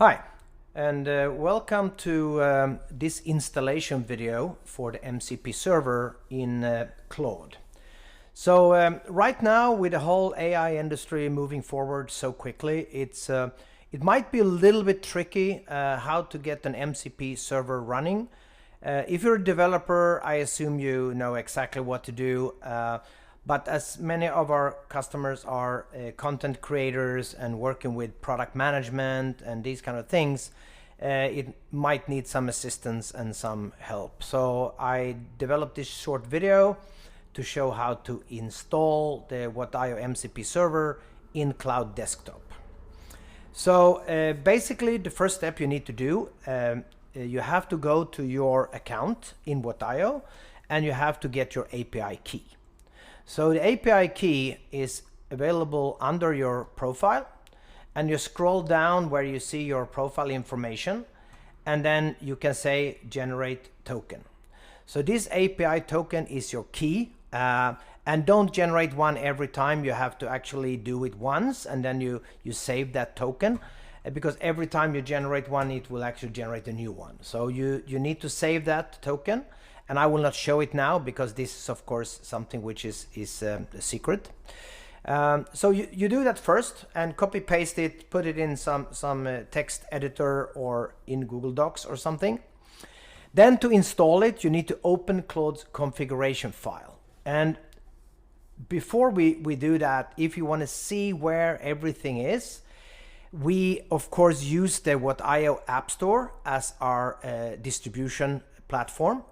Hi, and welcome to this installation video for the MCP server in Claude. So right now, with the whole AI industry moving forward so quickly, it might be a little bit tricky how to get an MCP server running. If you're a developer, I assume you know exactly what to do. But as many of our customers are content creators and working with product management and these kind of things, it might need some assistance and some help. So I developed this short video to show how to install the What.io MCP server in Claude Desktop. So basically the first step you need to do, you have to go to your account in What.io and you have to get your API key. So the API key is available under your profile, and you scroll down where you see your profile information, and then you can say generate token. So this API token is your key, and don't generate one every time. You have to actually do it once, and then you save that token, because every time you generate one, it will actually generate a new one. So you need to save that token. And I will not show it now because this is of course something which is a secret. So you do that first and copy paste it, put it in some text editor or in Google Docs or something. Then to install it, you need to open Claude's configuration file. And before we do that, if you want to see where everything is, we of course use the What.io App Store as our distribution platform.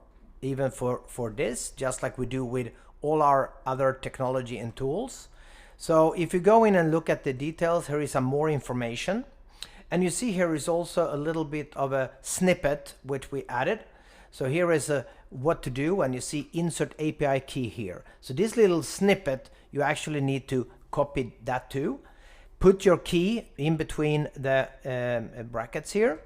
Even for this, just like we do with all our other technology and tools. So if you go in and look at the details, here is some more information. And you see here is also a little bit of a snippet which we added. So here is what to do, and you see insert API key here. So this little snippet, you actually need to copy that too. Put your key in between the brackets here.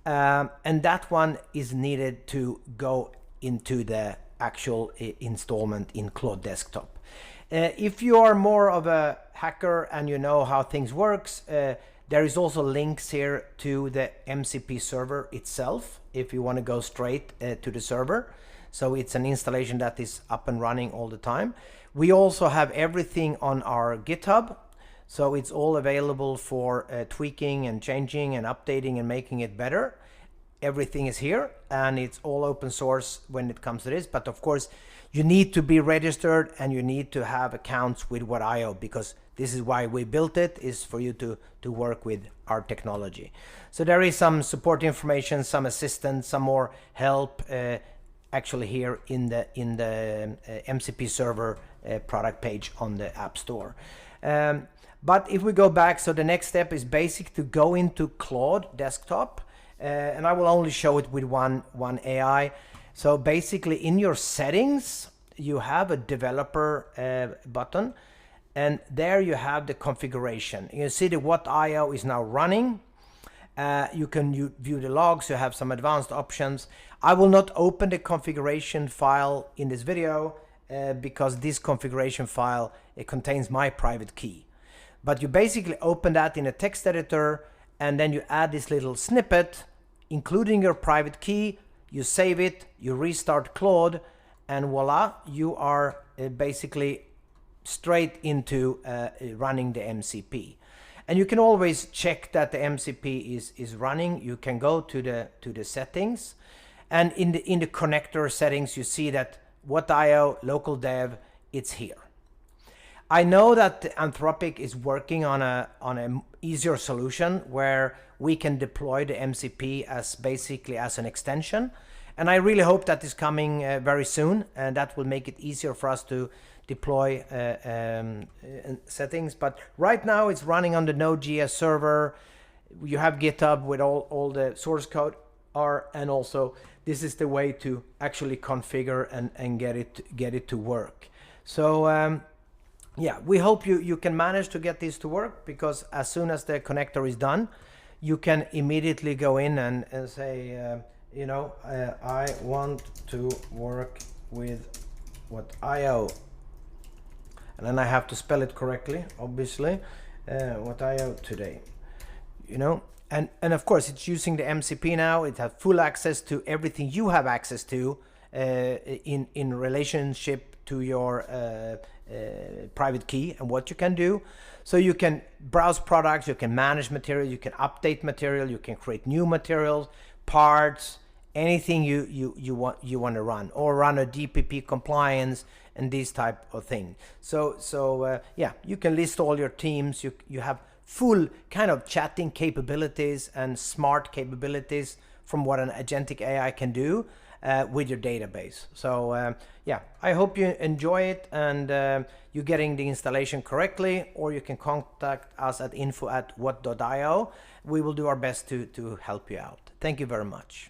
And that one is needed to go into the actual installment in Claude Desktop. If you are more of a hacker and you know how things works, there is also links here to the MCP server itself if you want to go straight to the server. So it's an installation that is up and running all the time. We also have everything on our GitHub. So it's all available for tweaking and changing and updating and making it better. Everything is here, and it's all open source when it comes to this. But of course, you need to be registered and you need to have accounts with What.io, because this is why we built it, is for you to work with our technology. So there is some support information, some assistance, some more help actually here in the MCP server product page on the App Store. But if we go back, so the next step is basic to go into Claude Desktop. And I will only show it with one AI. So basically in your settings, you have a developer button, and there you have the configuration. You see the What.io is now running. You can view the logs, you have some advanced options. I will not open the configuration file in this video because this configuration file, it contains my private key. But you basically open that in a text editor, and then you add this little snippet, including your private key, you save it, you restart Claude, and voila, you are basically straight into running the MCP. And you can always check that the MCP is running. You can go to the settings, and in the connector settings, you see that What.io local dev, it's here. I know that Anthropic is working on an easier solution where we can deploy the MCP as basically as an extension. And I really hope that is coming very soon, and that will make it easier for us to deploy settings. But right now it's running on the Node.js server. You have GitHub with all the source code and also this is the way to actually configure and get it to work. So yeah, we hope you can manage to get this to work, because as soon as the connector is done, you can immediately go in and say, you know, I want to work with What.io. And then I have to spell it correctly, obviously. What.io today. you know. And of course, it's using the MCP now. It has full access to everything you have access to in relationship to your private key and what you can do. So you can browse products, you can manage material, you can update material, you can create new materials, parts, anything you want to run, or run a DPP compliance and this type of thing. So yeah, you can list all your teams. You have full kind of chatting capabilities and smart capabilities from what an agentic AI can do with your database. So yeah, I hope you enjoy it, and you're getting the installation correctly, or you can contact us at info@what.io. We will do our best to help you out. Thank you very much.